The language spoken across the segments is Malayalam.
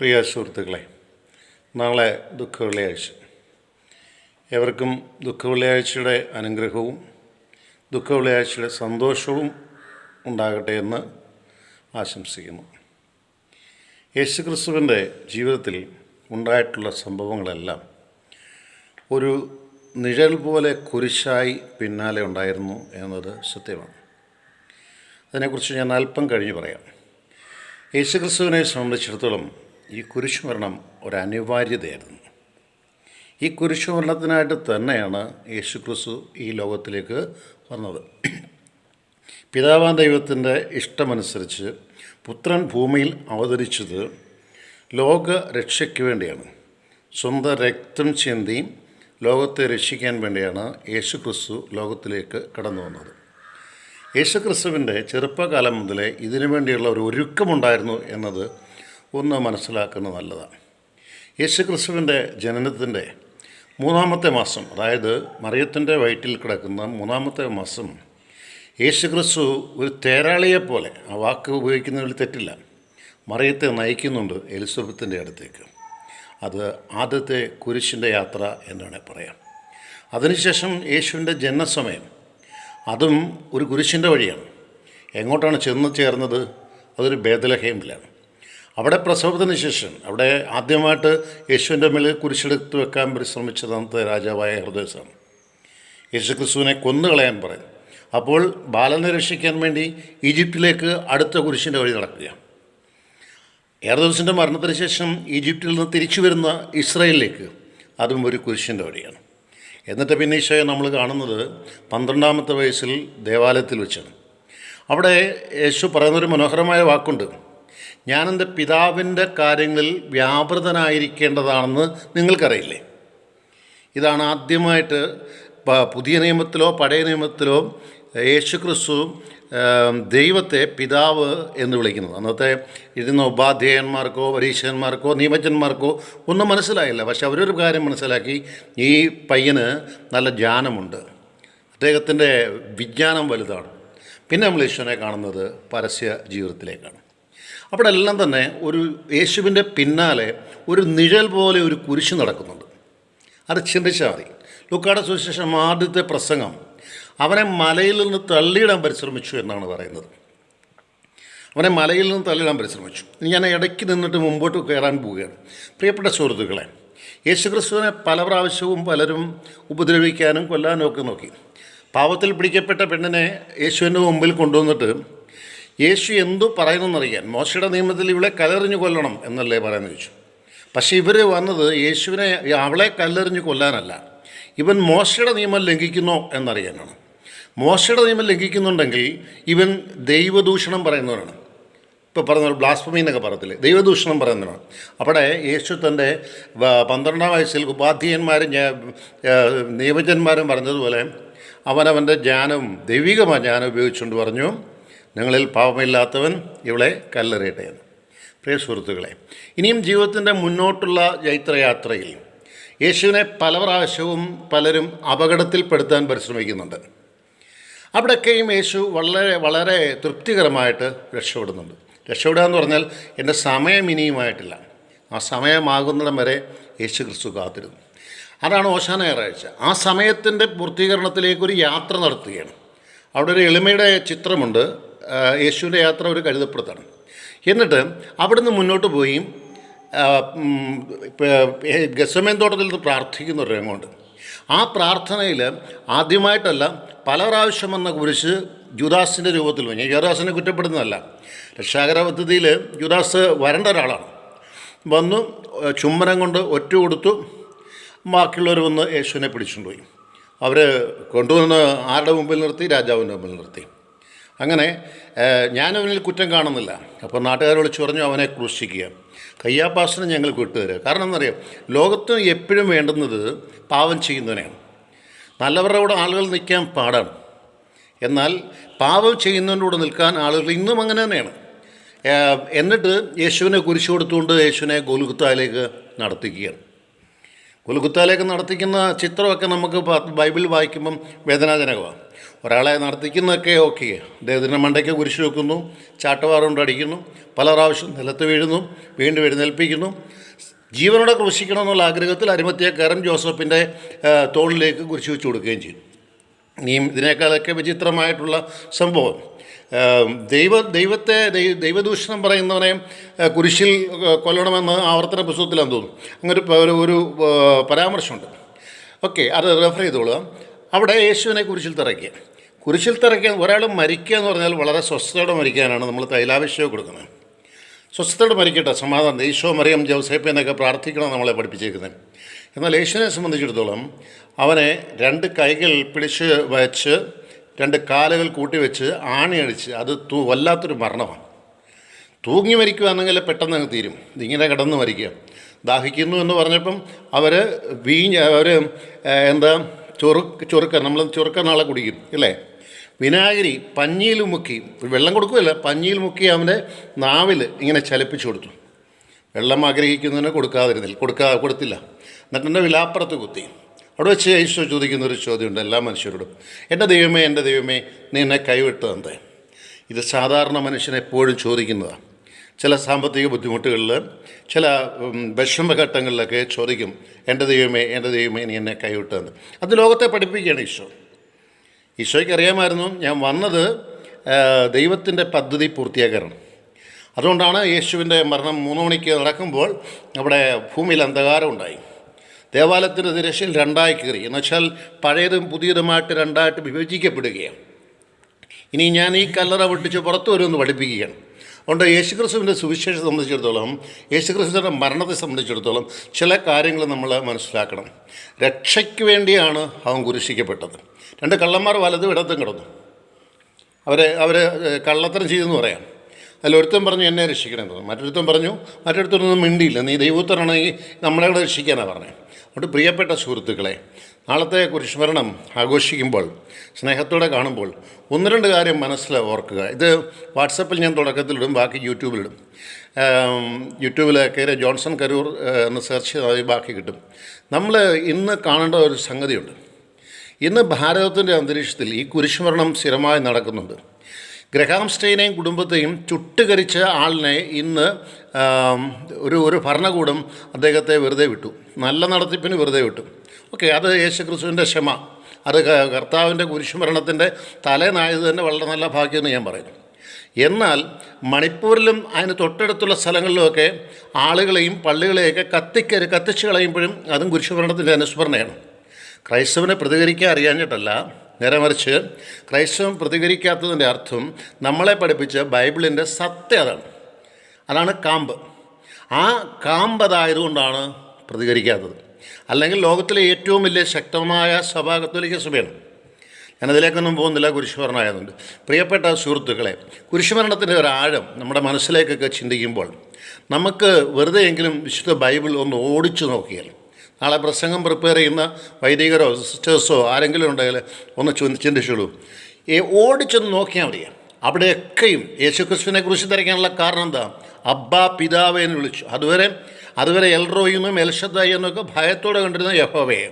പ്രിയ സുഹൃത്തുക്കളെ, നാളെ ദുഃഖവെള്ളിയാഴ്ച. ഏവർക്കും ദുഃഖവെള്ളിയാഴ്ചയുടെ അനുഗ്രഹവും ദുഃഖവെള്ളിയാഴ്ചയുടെ സന്തോഷവും ഉണ്ടാകട്ടെ എന്ന് ആശംസിക്കുന്നു. യേശുക്രിസ്തുവിൻ്റെ ജീവിതത്തിൽ ഉണ്ടായിട്ടുള്ള സംഭവങ്ങളെല്ലാം ഒരു നിഴൽ പോലെ കുരിശായി പിന്നാലെ ഉണ്ടായിരുന്നു എന്നത് സത്യമാണ്. അതിനെക്കുറിച്ച് ഞാൻ അല്പം കഴിഞ്ഞ് പറയാം. യേശുക്രിസ്തുവിനെ സംബന്ധിച്ചിടത്തോളം ഈ കുരിശുമരണം ഒരു അനിവാര്യതയായിരുന്നു. ഈ കുരിശുമരണത്തിനായിട്ട് തന്നെയാണ് യേശുക്രിസ്തു ഈ ലോകത്തിലേക്ക് വന്നത്. പിതാവാം ദൈവത്തിൻ്റെ ഇഷ്ടമനുസരിച്ച് പുത്രൻ ഭൂമിയിൽ അവതരിച്ചത് ലോക രക്ഷയ്ക്ക് വേണ്ടിയാണ്. സ്വന്തം രക്തം ചിന്തി ലോകത്തെ രക്ഷിക്കാൻ വേണ്ടിയാണ് യേശുക്രിസ്തു ലോകത്തിലേക്ക് കടന്നു വന്നത്. യേശുക്രിസ്തുവിൻ്റെ ചെറുപ്പകാലം മുതലേ ഇതിനു വേണ്ടിയുള്ള ഒരു ഒരുക്കമുണ്ടായിരുന്നു എന്നത് ഒന്ന് മനസ്സിലാക്കുന്നത് നല്ലതാണ്. യേശുക്രിസ്തുവിൻ്റെ ജനനത്തിൻ്റെ 3-ാമത്തെ മാസം, അതായത് മറിയത്തിൻ്റെ വയറ്റിൽ കിടക്കുന്ന 3-ാമത്തെ മാസം, യേശുക്രിസ്തു ഒരു തേരാളിയെപ്പോലെ, ആ വാക്ക് ഉപയോഗിക്കുന്നതിൽ തെറ്റില്ല, മറിയത്തെ നയിക്കുന്നുണ്ട് എലിസബത്തിൻ്റെ അടുത്തേക്ക്. അത് ആദ്യത്തെ കുരിശിൻ്റെ യാത്ര എന്നാണ് പറയാം. അതിനുശേഷം യേശുവിൻ്റെ ജനനസമയം അതും ഒരു കുരിശിൻ്റെ വഴിയാണ്. എങ്ങോട്ടാണ് ചെന്ന് ചേർന്നത്? അതൊരു ബേത്ലഹേമിലാണ്. അവിടെ പ്രസവത്തിന് ശേഷം അവിടെ ആദ്യമായിട്ട് യേശുവിൻ്റെ മേൽ കുരിശെടുത്ത് വെക്കാൻ പരിശ്രമിച്ചത് അന്നത്തെ രാജാവായ ഹെറോദേസാണ്. യേശുക്രിസ്തുവിനെ കൊന്നുകളയാൻ പറയും. അപ്പോൾ ബാലനെ രക്ഷിക്കാൻ വേണ്ടി ഈജിപ്തിലേക്ക് അടുത്ത കുരിശിൻ്റെ വഴി നടക്കുക. ഹെറോദേസിൻ്റെ മരണത്തിന് ശേഷം ഈജിപ്തിൽ നിന്ന് തിരിച്ചു വരുന്ന ഇസ്രായേലിലേക്ക് അതും ഒരു കുരിശിൻ്റെ വഴിയാണ്. എന്നിട്ട് പിന്നെ ഈശോയെ നമ്മൾ കാണുന്നത് 12-ാമത്തെ വയസ്സിൽ ദേവാലയത്തിൽ വെച്ചാണ്. അവിടെ യേശു പറയുന്നൊരു മനോഹരമായ വാക്കുണ്ട്: ഞാനെൻ്റെ പിതാവിൻ്റെ കാര്യങ്ങളിൽ വ്യാപൃതനായിരിക്കേണ്ടതാണെന്ന് നിങ്ങൾക്കറിയില്ലേ. ഇതാണ് ആദ്യമായിട്ട് പുതിയ നിയമത്തിലോ പഴയ നിയമത്തിലോ യേശുക്രിസ്തു ദൈവത്തെ പിതാവ് എന്ന് വിളിക്കുന്നത്. അന്നത്തെ ഇരുന്ന ഉപാധ്യായന്മാർക്കോ പരീക്ഷകന്മാർക്കോ നിയമജ്ഞന്മാർക്കോ ഒന്നും മനസ്സിലായില്ല. പക്ഷെ അവരൊരു കാര്യം മനസ്സിലാക്കി: ഈ പയ്യന് നല്ല ജ്ഞാനമുണ്ട്, അദ്ദേഹത്തിൻ്റെ വിജ്ഞാനം വലുതാണ്. പിന്നെ നമ്മൾ യേശുവിനെ കാണുന്നത് പരസ്യ ജീവിതത്തിലേക്കാണ്. അവിടെ എല്ലാം തന്നെ ഒരു യേശുവിൻ്റെ പിന്നാലെ ഒരു നിഴൽ പോലെ ഒരു കുരിശ് നടക്കുന്നുണ്ട്. അത് ചിന്തിച്ചാൽ മതി. ലൂക്കായുടെ സുവിശേഷം ആദ്യത്തെ പ്രസംഗം അവനെ മലയിൽ നിന്ന് തള്ളിയിടാൻ പരിശ്രമിച്ചു എന്നാണ് പറയുന്നത്. അവനെ മലയിൽ നിന്ന് തള്ളിയിടാൻ പരിശ്രമിച്ചു. ഞാൻ ഇടയ്ക്ക് നിന്നിട്ട് മുമ്പോട്ട് കയറാൻ പോവുകയാണ്. പ്രിയപ്പെട്ട സുഹൃത്തുക്കളെ, യേശുക്രിസ്തുവിനെ പല പ്രാവശ്യവും പലരും ഉപദ്രവിക്കാനും കൊല്ലാനും ഒക്കെ നോക്കി. പാവത്തിൽ പിടിക്കപ്പെട്ട പെണ്ണിനെ യേശുവിൻ്റെ മുമ്പിൽ കൊണ്ടുവന്നിട്ട് യേശു എന്തു പറയുന്നതെന്നറിയാൻ, മോശയുടെ നിയമത്തിൽ ഇവളെ കല്ലെറിഞ്ഞ് കൊല്ലണം എന്നല്ലേ പറയുന്നത് ചോദിച്ചു. പക്ഷേ ഇവർ വന്നത് യേശുവിനെ, അവളെ കല്ലെറിഞ്ഞ് കൊല്ലാനല്ല, ഇവൻ മോശയുടെ നിയമം ലംഘിക്കുന്നോ എന്നറിയാനാണ്. മോശയുടെ നിയമം ലംഘിക്കുന്നുണ്ടെങ്കിൽ ഇവൻ ദൈവദൂഷണം പറയുന്നവരാണ്. ഇപ്പോൾ പറഞ്ഞ ബ്ലാസ്ഫമി എന്നൊക്കെ പറയത്തില്ലേ, ദൈവദൂഷണം പറയുന്നവരാണ്. അവിടെ യേശു തൻ്റെ 12-ാം വയസ്സിൽ ഉപാധ്യായന്മാരും നിയമജ്ഞന്മാരും പറഞ്ഞതുപോലെ അവനവൻ്റെ ജ്ഞാനം, ദൈവികമായ ജ്ഞാനം ഉപയോഗിച്ചുകൊണ്ട് പറഞ്ഞു: നിങ്ങളിൽ പാപമില്ലാത്തവൻ ഇവളെ കല്ലെറിയട്ടെ എന്ന്. പ്രിയ സുഹൃത്തുക്കളെ, ഇനിയും ജീവിതത്തിൻ്റെ മുന്നോട്ടുള്ള ജൈത്രയാത്രയിൽ യേശുവിനെ പല പ്രാവശ്യവും പലരും അപകടത്തിൽപ്പെടുത്താൻ പരിശ്രമിക്കുന്നുണ്ട്. അവിടെയൊക്കെയും യേശു വളരെ വളരെ തൃപ്തികരമായിട്ട് രക്ഷപ്പെടുന്നുണ്ട്. രക്ഷപ്പെടുക എന്ന് പറഞ്ഞാൽ എൻ്റെ സമയം ഇനിയുമായിട്ടില്ല, ആ സമയമാകുന്നിടം വരെ യേശു ക്രിസ്തു കാത്തിരുന്നു. അതാണ് ഓശാന ഞായറാഴ്ച. ആ സമയത്തിൻ്റെ പൂർത്തീകരണത്തിലേക്കൊരു യാത്ര നടത്തുകയാണ്. അവിടെ ഒരു എളിമയുടെ ചിത്രമുണ്ട്. യേശുവിൻ്റെ യാത്ര ഒരു കഴുതപ്പുറത്താണ്. എന്നിട്ട് അവിടുന്ന് മുന്നോട്ട് പോയി ഗെത്സമേൻ തോട്ടത്തിൽ നിന്ന് പ്രാർത്ഥിക്കുന്ന ഒരു രംഗമുണ്ട്. ആ പ്രാർത്ഥനയിൽ ആദ്യമായിട്ടല്ല, പല പ്രാവശ്യം വന്ന കുരിശ് ജൂദാസിൻ്റെ രൂപത്തിൽ വന്നു. ജൂദാസിനെ കുറ്റപ്പെടുന്നതല്ല, രക്ഷാകര പദ്ധതിയിൽ ജൂദാസ് വരേണ്ട ഒരാളാണ്. വന്നു ചുംബനം കൊണ്ട് ഒറ്റ കൊടുത്തു. ബാക്കിയുള്ളവർ വന്ന് യേശുവിനെ പിടിച്ചുകൊണ്ടുപോയി. അവർ കൊണ്ടുവന്ന് ആരുടെ മുമ്പിൽ നിർത്തി? രാജാവിൻ്റെ മുമ്പിൽ നിർത്തി. അങ്ങനെ ഞാനവനിൽ കുറ്റം കാണുന്നില്ല. അപ്പോൾ നാട്ടുകാർ വിളിച്ചു പറഞ്ഞു, അവനെ ക്രൂശിക്കുക, കയ്യാപ്പാസിനെ ഞങ്ങൾക്ക് വിട്ടുതരിക. കാരണം എന്നറിയാം, ലോകത്ത് എപ്പോഴും വേണ്ടുന്നത് പാവം ചെയ്യുന്നവനെയാണ്. നല്ലവരുടെ കൂടെ ആളുകൾ നിൽക്കാൻ പാടാണ്, എന്നാൽ പാവം ചെയ്യുന്നതിൻ്റെ കൂടെ നിൽക്കാൻ ആളുകൾ ഇന്നും അങ്ങനെ തന്നെയാണ്. എന്നിട്ട് യേശുവിനെ കുരിശ് കൊടുത്തുകൊണ്ട് യേശുവിനെ ഗോൽഗുത്തായിലേക്ക് നടത്തിക്കുകയാണ്. ഗോൽഗുത്തായിലേക്ക് നടത്തിക്കുന്ന ചിത്രമൊക്കെ നമുക്ക് ബൈബിൾ വായിക്കുമ്പം വേദനാജനകമാണ്. ഒരാളെ നടത്തിക്കുന്നതൊക്കെ ഓക്കെ, അദ്ദേഹത്തിൻ്റെ മണ്ടയ്ക്ക് കുരിശ് വെക്കുന്നു, ചാട്ടവാറുകൊണ്ട് അടിക്കുന്നു, പല പ്രാവശ്യം നിലത്ത് വീഴുന്നു, വീണ്ടും എഴുന്നേൽപ്പിക്കുന്നു. ജീവനോടെ ക്രൂശിക്കണമെന്നുള്ള ആഗ്രഹത്തിൽ അരിമത്ഥ്യക്കാരൻ ജോസഫിൻ്റെ തോളിലേക്ക് കുരിശ് വെച്ച് കൊടുക്കുകയും ചെയ്യും. ഇനിയും ഇതിനേക്കാളൊക്കെ വിചിത്രമായിട്ടുള്ള സംഭവം, ദൈവദൂഷണം പറയുന്നവനെ കുരിശിൽ കൊല്ലണമെന്ന് ആവർത്തന പുസ്തകത്തിലാണെന്ന് തോന്നുന്നു, അങ്ങനെ ഒരു പരാമർശമുണ്ട്. ഓക്കെ, അത് റെഫർ ചെയ്തോളുക. അവിടെ യേശുവിനെ കുരിശിൽ തറയ്ക്കാൻ ഒരാൾ മരിക്കുക എന്ന് പറഞ്ഞാൽ വളരെ സ്വസ്ഥതയോടെ മരിക്കാനാണ് നമ്മൾ തൈലാഭിഷേകം കൊടുക്കുന്നത്. സ്വസ്ഥതയോടെ മരിക്കട്ടെ, സമാധാനം, ഈശോ മറിയം ജോസേപ്പ് എന്നൊക്കെ പ്രാർത്ഥിക്കണം നമ്മളെ പഠിപ്പിച്ചേക്കുന്നത്. എന്നാൽ യേശുവിനെ സംബന്ധിച്ചിടത്തോളം അവനെ 2 കൈകൾ പിടിച്ച് വച്ച് 2 കാലുകൾ കൂട്ടിവെച്ച് ആണിയടിച്ച്, അത് വല്ലാത്തൊരു മരണമാണ്. തൂങ്ങി മരിക്കുകയാണെങ്കിൽ പെട്ടെന്ന് അങ്ങ് തീരും. ഇതിങ്ങനെ കിടന്ന് മരിക്കുക. ദാഹിക്കുന്നു എന്ന് പറഞ്ഞപ്പം അവർ എന്താ ചൊറുക്ക നമ്മൾ ചൊറുക്ക നാളെ കുടിക്കും അല്ലേ, വിനാഗിരി പഞ്ഞിയിൽ മുക്കി, വെള്ളം കൊടുക്കുകയല്ല, പഞ്ഞിയിൽ മുക്കി അവൻ്റെ നാവിൽ ഇങ്ങനെ ചലിപ്പിച്ചു കൊടുത്തു. വെള്ളം ആഗ്രഹിക്കുന്നതിന് കൊടുത്തില്ല. എന്നിട്ട് എൻ്റെ വിലാപ്പുറത്ത് കുത്തി. അവിടെ വെച്ച് ഈശോ ചോദിക്കുന്നൊരു ചോദ്യമുണ്ട് എല്ലാ മനുഷ്യരോടും, എൻ്റെ ദൈവമേ നീ എന്നെ കൈവിട്ടതെന്തേ? ഇത് സാധാരണ മനുഷ്യൻ എപ്പോഴും ചോദിക്കുന്നതാണ്. ചില സാമ്പത്തിക ബുദ്ധിമുട്ടുകളിൽ, ചില വിഷമഘട്ടങ്ങളിലൊക്കെ ചോദിക്കും, എൻ്റെ ദൈവമേ നീ എന്നെ കൈവിട്ടതെന്ന്. അത് ലോകത്തെ പഠിപ്പിക്കുകയാണ് ഈശോയ്ക്ക് അറിയാമായിരുന്നു ഞാൻ വന്നത് ദൈവത്തിൻ്റെ പദ്ധതി പൂർത്തിയാക്കാനാണ്. അതുകൊണ്ടാണ് യേശുവിൻ്റെ മരണം 3 മണിക്ക് നടക്കുമ്പോൾ അവിടെ ഭൂമിയിൽ അന്ധകാരം ഉണ്ടായി. ദേവാലയത്തിൻ്റെ തിരശ്ശീൽ 2ആയി കീറി, എന്നുവെച്ചാൽ പഴയതും പുതിയതുമായിട്ട് 2ആയിട്ട് വിഭജിക്കപ്പെടുകയാണ്. ഇനി ഞാൻ ഈ കല്ലറ പൊട്ടിച്ച് പുറത്തു വരുമെന്ന് പഠിപ്പിക്കുകയാണ്. അതുകൊണ്ട് യേശുക്രിസ്തുവിൻ്റെ സുവിശേഷത്തെ സംബന്ധിച്ചിടത്തോളം, യേശുക്രിസ്തുവിൻ്റെ മരണത്തെ സംബന്ധിച്ചിടത്തോളം ചില കാര്യങ്ങൾ നമ്മൾ മനസ്സിലാക്കണം. രക്ഷയ്ക്ക് വേണ്ടിയാണ് അവൻ കുരിശിക്കപ്പെട്ടത്. 2 കള്ളന്മാർ വലതും ഇടത്തും കിടന്നു. അവർ കള്ളത്തരം ചെയ്തെന്ന് പറയാം. അതിലൊരുത്തൻ പറഞ്ഞു എന്നെ രക്ഷിക്കണമെന്ന് പറഞ്ഞു, മറ്റൊരുത്തരൊന്നും മിണ്ടിയില്ല, നീ ദൈവത്തരാണെങ്കിൽ നമ്മളെ കൂടെ രക്ഷിക്കാനാണ് പറഞ്ഞത്. അതുകൊണ്ട് പ്രിയപ്പെട്ട സുഹൃത്തുക്കളെ, നാളത്തെ കുരിശുമരണം ആഘോഷിക്കുമ്പോൾ, സ്നേഹത്തോടെ കാണുമ്പോൾ 1-2 കാര്യം ഓർക്കുക. ഇത് വാട്സപ്പിൽ ഞാൻ തുടക്കത്തിലിടും, ബാക്കി യൂട്യൂബിലിടും. യൂട്യൂബിൽ കയറി ജോൺസൺ കരൂർ എന്ന് സെർച്ച് ചെയ്താൽ ബാക്കി കിട്ടും. നമ്മൾ ഇന്ന് കാണേണ്ട ഒരു സംഗതിയുണ്ട്. ഇന്ന് ഭാരതത്തിൻ്റെ അന്തരീക്ഷത്തിൽ ഈ കുരിശുമരണം സ്ഥിരമായി നടക്കുന്നുണ്ട്. ഗ്രഹാം സ്റ്റെയിനെയും കുടുംബത്തെയും ചുട്ടുകരിച്ച ആളിനെ ഇന്ന് ഒരു ഭരണകൂടം അദ്ദേഹത്തെ വെറുതെ വിട്ടു, നല്ല നടത്തിപ്പിന് വെറുതെ വിട്ടു. ഓക്കെ, അത് യേശുക്രിസ്തുവിൻ്റെ ക്ഷമ, അത് കർത്താവിൻ്റെ കുരിശുമരണത്തിൻ്റെ തലേന്നായത് തന്നെ വളരെ നല്ല ഭാഗ്യമെന്ന് ഞാൻ പറയുന്നു. എന്നാൽ മണിപ്പൂരിലും അതിന് തൊട്ടടുത്തുള്ള സ്ഥലങ്ങളിലുമൊക്കെ ആളുകളെയും പള്ളികളെയൊക്കെ കത്തിച്ച് കളയുമ്പോഴും അതും കുരിശുമരണത്തിൻ്റെ അനുസ്മരണയാണ്. ക്രൈസ്തവനെ പ്രതികരിക്കാൻ അറിയാഞ്ഞിട്ടല്ല, നേരെ മറിച്ച് ക്രൈസ്തവൻ പ്രതികരിക്കാത്തതിൻ്റെ അർത്ഥം നമ്മളെ പഠിപ്പിച്ച ബൈബിളിൻ്റെ സത്യം അതാണ് കാമ്പ്. ആ കാമ്പ് അതായതുകൊണ്ടാണ് പ്രതികരിക്കാത്തത്. അല്ലെങ്കിൽ ലോകത്തിലെ ഏറ്റവും വലിയ ശക്തമായ സഭ കത്തോലിക്ക സഭയാണ്. ഞാനതിലേക്കൊന്നും പോകുന്നില്ല, കുരിശുമരണമായതുകൊണ്ട്. പ്രിയപ്പെട്ട സുഹൃത്തുക്കളെ, കുരിശുമരണത്തിൻ്റെ ഒരു ആഴം നമ്മുടെ മനസ്സിലേക്കൊക്കെ ചിന്തിക്കുമ്പോൾ നമുക്ക് വെറുതെയെങ്കിലും വിശുദ്ധ ബൈബിൾ ഒന്ന് ഓടിച്ചു നോക്കിയാൽ, നാളെ പ്രസംഗം പ്രിപ്പയർ ചെയ്യുന്ന വൈദികരോ സിസ്റ്റേഴ്സോ ആരെങ്കിലും ഉണ്ടെങ്കിൽ ഒന്ന് ചിന്തിച്ചുള്ളൂ. ഓടിച്ചൊന്ന് നോക്കിയാൽ മതി. അവിടെയൊക്കെയും യേശുക്രിസ്തുവിനെ കുറിച്ച് തിരക്കാനുള്ള കാരണം എന്താ? അബ്ബാ പിതാവേ എന്ന് വിളിച്ചു. അതുവരെ എൽറോയിന്നും എൽഷദ്ദായി എന്നൊക്കെ ഭയത്തോടെ കണ്ടിരുന്ന യഹോവയെ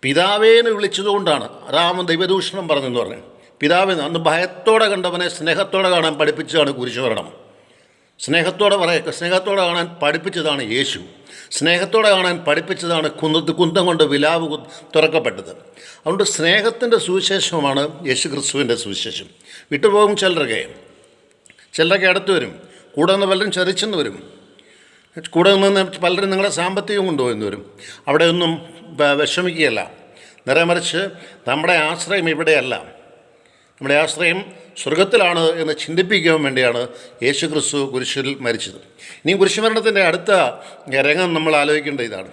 പിതാവേന്ന് വിളിച്ചതുകൊണ്ടാണ് രാമൻ ദൈവദൂഷണം പറഞ്ഞെന്ന് പറഞ്ഞു. പിതാവെന്ന് അന്ന് ഭയത്തോടെ കണ്ടവനെ സ്നേഹത്തോടെ കാണാൻ പഠിപ്പിച്ചതാണ് കുരിശുമരണം. സ്നേഹത്തോടെ കാണാൻ പഠിപ്പിച്ചതാണ് യേശു. സ്നേഹത്തോടെ കാണാൻ പഠിപ്പിച്ചതാണ് കുന്തം കൊണ്ട് വിലാവ് തുറക്കപ്പെട്ടത്. അതുകൊണ്ട് സ്നേഹത്തിൻ്റെ സുവിശേഷമാണ് യേശുക്രിസ്തുവിൻ്റെ സുവിശേഷം. വിട്ടുപോകും ചിലരൊക്കെ അടുത്ത് വരും, കൂടെ നിന്ന് പലരും ചതിച്ചെന്ന് വരും, കൂടെ നിന്ന് പലരും നിങ്ങളുടെ സാമ്പത്തികം കൊണ്ടുപോയെന്ന് വരും. അവിടെയൊന്നും വിഷമിക്കുകയല്ല, നേരെ മറിച്ച് നമ്മുടെ ആശ്രയം ഇവിടെയല്ല, നമ്മുടെ ആശ്രയം സ്വർഗത്തിലാണ് എന്ന് ചിന്തിപ്പിക്കാൻ വേണ്ടിയാണ് യേശുക്രിസ്തു കുരിശിൽ മരിച്ചത്. ഇനി കുരിശുമരണത്തിൻ്റെ അടുത്ത രംഗം നമ്മൾ ആലോചിക്കേണ്ട ഇതാണ്.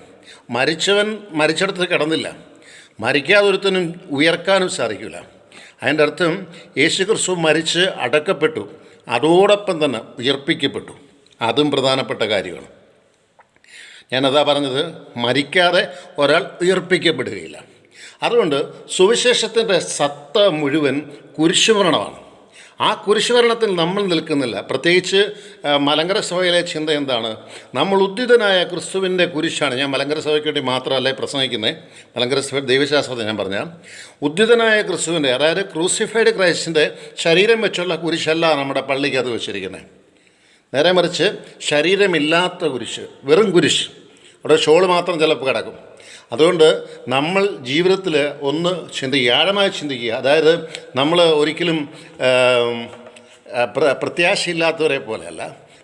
മരിച്ചവൻ മരിച്ചിടത്ത് കിടന്നില്ല, മരിക്കാതൊരുത്തനും ഉയർക്കാനും സാധിക്കില്ല. അതിൻ്റെ അർത്ഥം യേശുക്രിസ്തു മരിച്ച് അടക്കപ്പെട്ടു, അതോടൊപ്പം തന്നെ ഉയർപ്പിക്കപ്പെട്ടു. അതും പ്രധാനപ്പെട്ട കാര്യമാണ്. ഞാനതാ പറഞ്ഞത്, മരിക്കാതെ ഒരാൾ ഉയർപ്പിക്കപ്പെടുകയില്ല. അതുകൊണ്ട് സുവിശേഷത്തിൻ്റെ സത്ത മുഴുവൻ കുരിശുമരണമാണ്. ആ കുരിശുമരണത്തിൽ നമ്മൾ നിൽക്കുന്നില്ല. പ്രത്യേകിച്ച് മലങ്കര സഭയിലെ ചിന്ത എന്താണ്? നമ്മൾ ഉദ്ധിതനായ ക്രിസ്തുവിൻ്റെ കുരിശാണ്. ഞാൻ മലങ്കര സഭയ്ക്ക് വേണ്ടി മാത്രമല്ല പ്രസംഗിക്കുന്നത്, മലങ്കര സഭ ദൈവശാസ്ത്രത്തെ ഞാൻ പറഞ്ഞാൽ, ഉദ്ധിതനായ ക്രിസ്തുവിൻ്റെ, അതായത് ക്രൂസിഫൈഡ് ക്രൈസ്റ്റിൻ്റെ ശരീരം വെച്ചുള്ള കുരിശല്ല നമ്മുടെ പള്ളിക്ക് അത് വെച്ചിരിക്കുന്നത്. നേരെ മറിച്ച് ശരീരമില്ലാത്ത കുരിശ്, വെറും കുരിശ്, അവിടെ ഷോള് മാത്രം ചിലപ്പോൾ കിടക്കും. അതുകൊണ്ട് നമ്മൾ ജീവിതത്തിൽ ഒന്ന് ചിന്തിക്കുക, ആഴമായി ചിന്തിക്കുക. അതായത് നമ്മൾ ഒരിക്കലും പ്രത്യാശയില്ലാത്തവരെ പോലെയല്ല,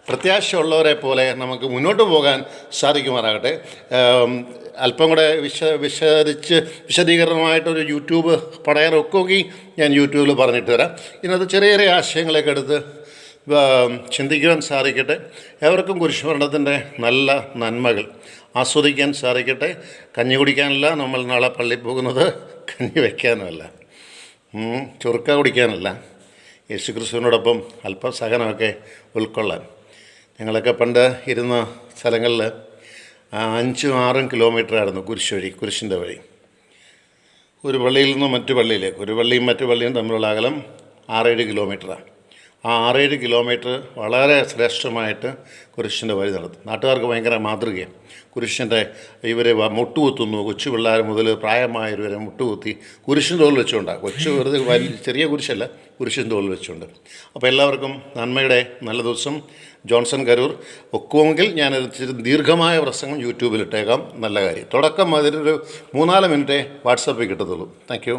പ്രത്യാശയുള്ളവരെ പോലെ നമുക്ക് മുന്നോട്ട് പോകാൻ സാധിക്കുമാറാകട്ടെ. അല്പം കൂടെ വിശദീകരണമായിട്ടൊരു യൂട്യൂബ് പടയാനൊക്കെ ഞാൻ യൂട്യൂബിൽ പറഞ്ഞിട്ട് തരാം. ഇതിനകത്ത് ചെറിയ ചെറിയ ആശയങ്ങളൊക്കെ എടുത്ത് ചിന്തിക്കുവാൻ സാധിക്കട്ടെ. ഏവർക്കും കുരിശുമരണത്തിൻ്റെ നല്ല നന്മകൾ ആസ്വദിക്കാൻ സാധിക്കട്ടെ. കഞ്ഞി കുടിക്കാനല്ല നമ്മൾ നാളെ പള്ളിയിൽ പോകുന്നത്, കഞ്ഞി വയ്ക്കാനുമല്ല, ചുരുക്ക കുടിക്കാനല്ല, യേശുക്രിസ്തുവിനോടൊപ്പം അല്പം സഹനമൊക്കെ ഉൾക്കൊള്ളാൻ. ഞങ്ങളൊക്കെ പണ്ട് ഇരുന്ന സ്ഥലങ്ങളിൽ 5-6 കിലോമീറ്ററായിരുന്നു കുരിശിൻ്റെ വഴി. ഒരു പള്ളിയിൽ നിന്ന് മറ്റു പള്ളിയിലേക്ക്, ഒരു പള്ളിയും മറ്റു പള്ളിയും തമ്മിലുള്ള അകലം 6-7 കിലോമീറ്ററാണ്. ആ 6-7 കിലോമീറ്റർ വളരെ ശ്രേഷ്ഠമായിട്ട് കുരിശിൻ്റെ വഴി നടത്തും. നാട്ടുകാർക്ക് ഭയങ്കര മാതൃകയാണ്. കുരിശിൻ്റെ ഇവർ മുട്ടുകുത്തുന്നു, കൊച്ചു പിള്ളേർ മുതൽ പ്രായമായവർ വരെ മുട്ടുകുത്തി കുരിശിൻ തോൽ വെച്ചുകൊണ്ടാണ്. കൊച്ചു വെറുതെ ചെറിയ കുരിശല്ല, കുരിശിൻ തോൽ വെച്ചുകൊണ്ട്. അപ്പോൾ എല്ലാവർക്കും നന്മയുടെ നല്ല ദിവസം. ജോൺസൺ കരൂർ. ഒക്കുമെങ്കിൽ ഞാനൊരു ദീർഘമായ പ്രസംഗം യൂട്യൂബിലിട്ടേക്കാം. നല്ല കാര്യം. തുടക്കം അതിനൊരു 3-4 മിനിറ്റേ വാട്സപ്പിൽ കിട്ടത്തുള്ളൂ. Thank you.